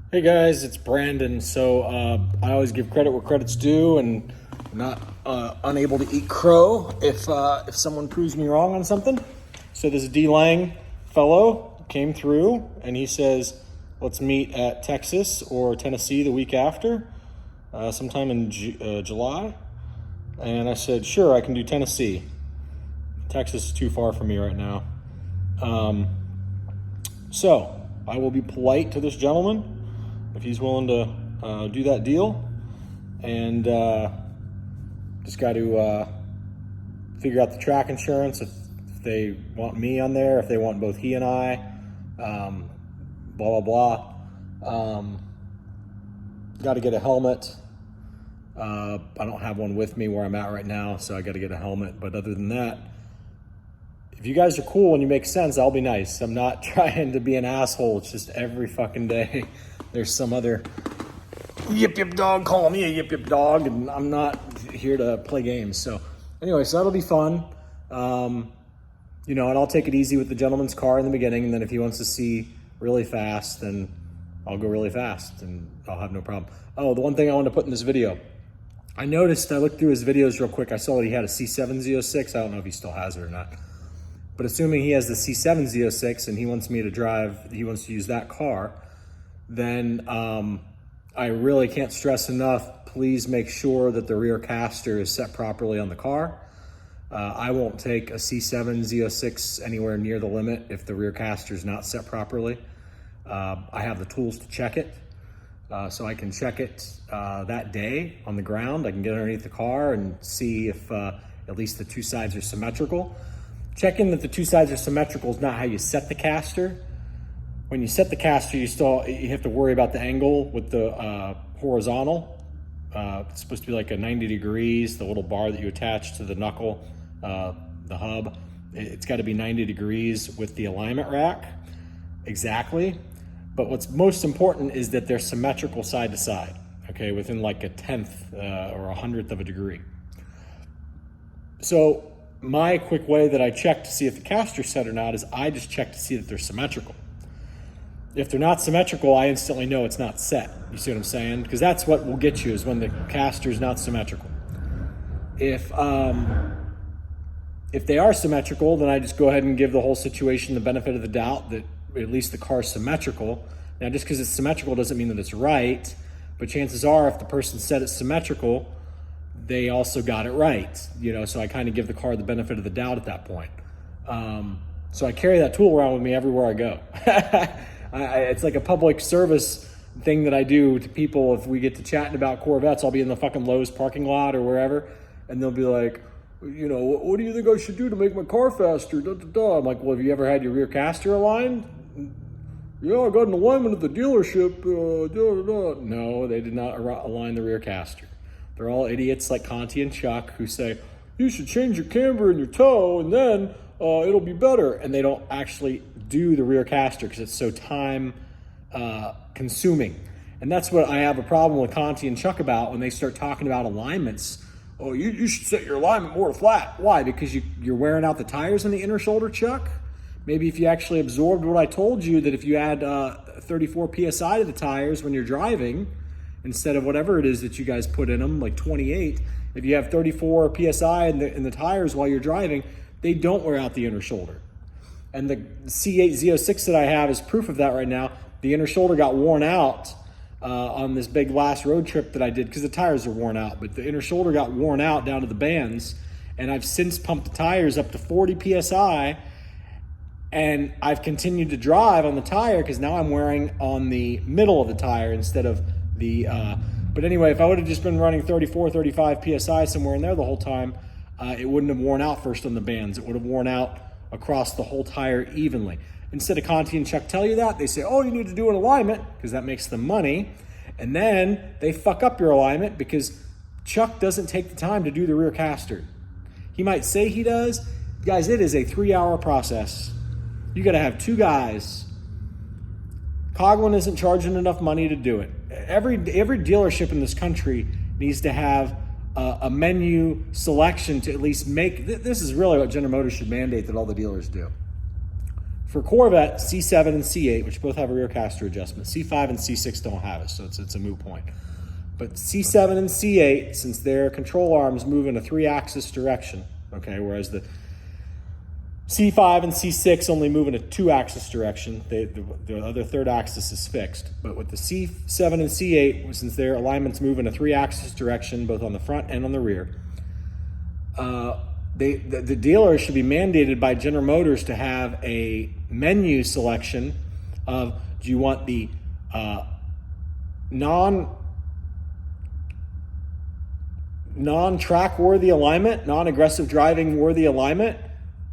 Hey guys, it's Brandon. So I always give credit where credit's due, and I'm not unable to eat crow if someone proves me wrong on something. So this D Lang fellow came through, and he says, "Let's meet at Texas or Tennessee the week after, sometime in July." And I said, "Sure, I can do Tennessee. Texas is too far for me right now." So I will be polite to this gentleman if he's willing to do that deal, and just got to figure out the track insurance, if they want me on there, if they want both he and I, blah blah blah. Got to get a helmet. I don't have one with me where I'm at right now, so I got to get a helmet. But other than that, if you guys are cool and you make sense, I'll be nice. I'm not trying to be an asshole. It's just every fucking day there's some other yip yip dog calling me a yip yip dog, and I'm not here to play games. So anyway, so that'll be fun. And I'll take it easy with the gentleman's car in the beginning, and then if he wants to see really fast, then I'll go really fast and I'll have no problem. Oh, the one thing I wanted to put in this video, I looked through his videos real quick. I saw that he had a C7 Z06. I don't know if he still has it or not. But assuming he has the C7 Z06 and he wants to use that car, then I really can't stress enough, please make sure that the rear caster is set properly on the car. I won't take a C7 Z06 anywhere near the limit if the rear caster is not set properly. I have the tools to check it. So I can check it that day on the ground. I can get underneath the car and see if at least the two sides are symmetrical. Checking that the two sides are symmetrical is not how you set the caster. When you set the caster, you have to worry about the angle with the horizontal. It's supposed to be like a 90 degrees, the little bar that you attach to the knuckle, the hub. It's got to be 90 degrees with the alignment rack, exactly. But what's most important is that they're symmetrical side to side, okay, within like a 10th or a 100th of a degree. So my quick way that I check to see if the caster's set or not is I just check to see that they're symmetrical. If they're not symmetrical, I instantly know it's not set. You see what I'm saying? Because that's what will get you, is when the caster's not symmetrical. If they are symmetrical, then I just go ahead and give the whole situation the benefit of the doubt that at least the car's symmetrical. Now, just because it's symmetrical doesn't mean that it's right, but chances are if the person said it's symmetrical, they also got it right, so I kind of give the car the benefit of the doubt at that point. So I carry that tool around with me everywhere I go. It's like a public service thing that I do to people. If we get to chatting about Corvettes, I'll be in the fucking Lowe's parking lot or wherever, and they'll be like, what do you think I should do to make my car faster? Da, da, da. I'm like, well, have you ever had your rear caster aligned? Yeah, I got an alignment at the dealership. Da, da, da. No, they did not align the rear caster. They're all idiots like Conti and Chuck who say, you should change your camber and your toe and then it'll be better. And they don't actually do the rear caster because it's so time consuming. And that's what I have a problem with Conti and Chuck about when they start talking about alignments. Oh, you should set your alignment more flat. Why? Because you're wearing out the tires on the inner shoulder, Chuck? Maybe if you actually absorbed what I told you, that if you add 34 PSI to the tires when you're driving, instead of whatever it is that you guys put in them, like 28, if you have 34 PSI in the tires while you're driving, they don't wear out the inner shoulder. And the C8 Z06 that I have is proof of that right now. The inner shoulder got worn out on this big last road trip that I did because the tires are worn out, but the inner shoulder got worn out down to the bands, and I've since pumped the tires up to 40 PSI, and I've continued to drive on the tire because now I'm wearing on the middle of the tire instead of but anyway, if I would have just been running 34, 35 PSI somewhere in there the whole time, it wouldn't have worn out first on the bands. It would have worn out across the whole tire evenly. Instead of Conti and Chuck tell you that, they say, oh, you need to do an alignment because that makes them money. And then they fuck up your alignment because Chuck doesn't take the time to do the rear caster. He might say he does. Guys, it is a 3-hour process. You got to have 2 guys. Coghlan isn't charging enough money to do it. Every dealership in this country needs to have a menu selection to at least make, this is really what General Motors should mandate that all the dealers do. For Corvette, C7 and C8, which both have a rear caster adjustment, C5 and C6 don't have it, so it's a moot point. But C7 and C8, since their control arms move in a 3-axis direction, okay, whereas the C5 and C6 only move in a 2-axis direction. The other third axis is fixed. But with the C7 and C8, since their alignments move in a 3-axis direction, both on the front and on the rear, the dealer should be mandated by General Motors to have a menu selection of, do you want the non-track worthy alignment, non-aggressive driving worthy alignment?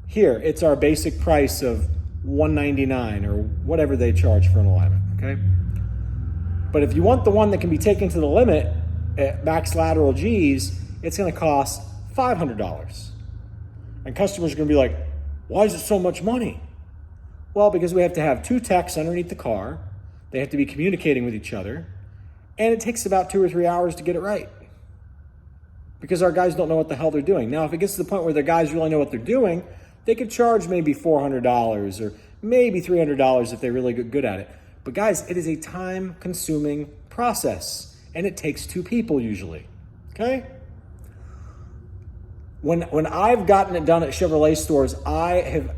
Here, it's our basic price of $199 or whatever they charge for an alignment, okay? But if you want the one that can be taken to the limit at max lateral G's, it's gonna cost $500. And customers are gonna be like, why is it so much money? Well, because we have to have 2 techs underneath the car, they have to be communicating with each other, and it takes about 2 or 3 hours to get it right. Because our guys don't know what the hell they're doing. Now, if it gets to the point where their guys really know what they're doing, they could charge maybe $400 or maybe $300 if they're really good at it. But guys, it is a time-consuming process, and it takes 2 people usually, okay? When I've gotten it done at Chevrolet stores, I have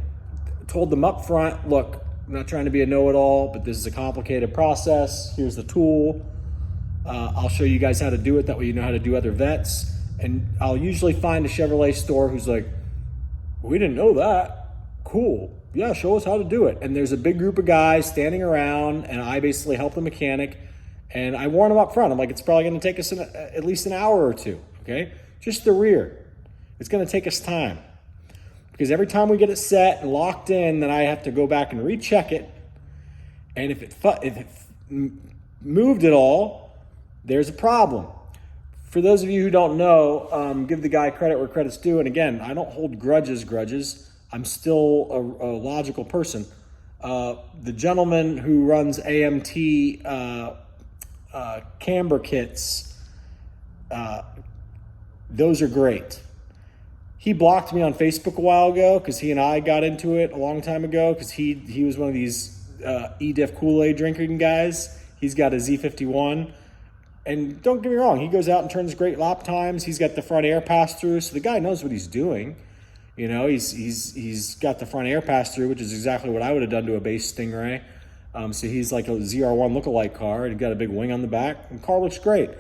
told them up front, look, I'm not trying to be a know-it-all, but this is a complicated process. Here's the tool. I'll show you guys how to do it. That way you know how to do other vets. And I'll usually find a Chevrolet store who's like, we didn't know that. Cool. Yeah, show us how to do it. And there's a big group of guys standing around, and I basically help the mechanic. And I warn them up front. I'm like, it's probably going to take us at least an hour or 2, okay? Just the rear. It's going to take us time. Because every time we get it set and locked in, then I have to go back and recheck it. And if it moved at all, there's a problem. For those of you who don't know, give the guy credit where credit's due. And again, I don't hold grudges. I'm still a logical person. The gentleman who runs AMT camber kits, those are great. He blocked me on Facebook a while ago because he and I got into it a long time ago because he was one of these E-Diff Kool-Aid drinking guys. He's got a Z51. And don't get me wrong, he goes out and turns great lap times. He's got the front air pass through, so the guy knows what he's doing. You know, he's got the front air pass through, which is exactly what I would have done to a base Stingray. So he's like a ZR1 lookalike car, and he's got a big wing on the back. The car looks great.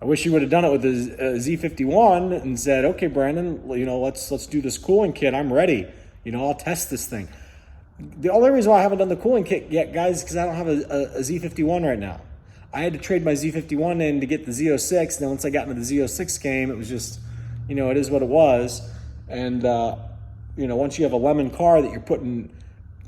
I wish he would have done it with the Z51 and said, okay, Brandon, you know, let's do this cooling kit. I'm ready. You know, I'll test this thing. The only reason why I haven't done the cooling kit yet, guys, is because I don't have a Z51 right now. I had to trade my Z51 in to get the Z06. And then once I got into the Z06 game, it was just, you know, it is what it was. And, you know, once you have a lemon car that you're putting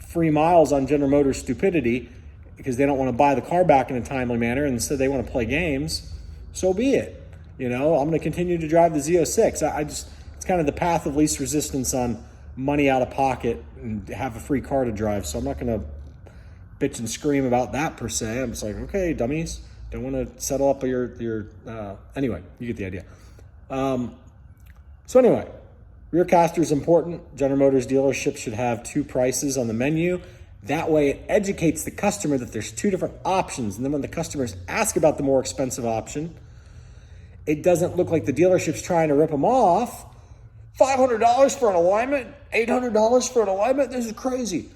free miles on General Motors stupidity because they don't want to buy the car back in a timely manner and instead they want to play games, so be it. You know, I'm going to continue to drive the Z06. It's kind of the path of least resistance on money out of pocket and have a free car to drive. So I'm not going to bitch and scream about that per se. I'm just like, okay, dummies, don't want to settle up your anyway, you get the idea. So anyway, rear caster is important. General Motors dealerships should have 2 prices on the menu. That way it educates the customer that there's 2 different options. And then when the customers ask about the more expensive option, it doesn't look like the dealership's trying to rip them off. $500 for an alignment? $800 for an alignment? This is crazy.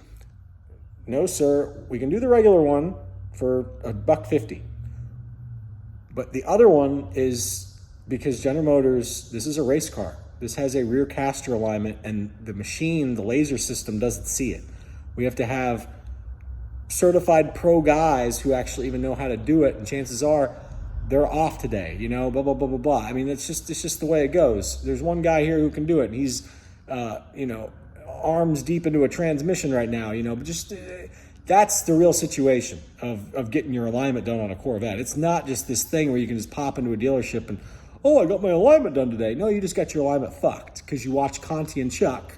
No, sir, we can do the regular one for $150. But the other one is because General Motors, this is a race car. This has a rear caster alignment, and the machine, the laser system, doesn't see it. We have to have certified pro guys who actually even know how to do it, and chances are they're off today, you know, blah, blah, blah, blah, blah. I mean, it's just the way it goes. There's one guy here who can do it, and he's, you know, arms deep into a transmission right now, you know, but just that's the real situation of getting your alignment done on a Corvette. It's not just this thing where you can just pop into a dealership and, oh, I got my alignment done today. No, you just got your alignment fucked because you watched Conti and Chuck,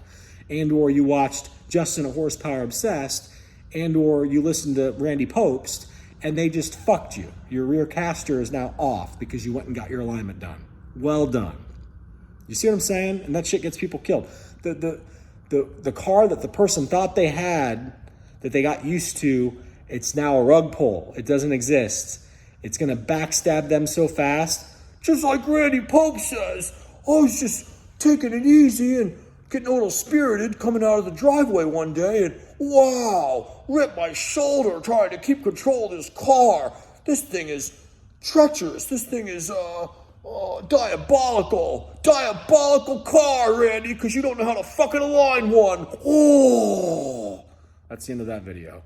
and or you watched Justin at Horsepower Obsessed, and or you listened to Randy Popst, and they just fucked you. Your rear caster is now off because you went and got your alignment done. Well done. You see what I'm saying? And that shit gets people killed. the car that the person thought they had, that they got used to, it's now a rug pull. It doesn't exist. It's going to backstab them so fast. Just like Randy Pope says, I was just taking it easy and getting a little spirited coming out of the driveway one day, and wow, ripped my shoulder trying to keep control of this car. This thing is treacherous. This thing is diabolical. Diabolical car, Randy, because you don't know how to fucking align one. Oh, that's the end of that video.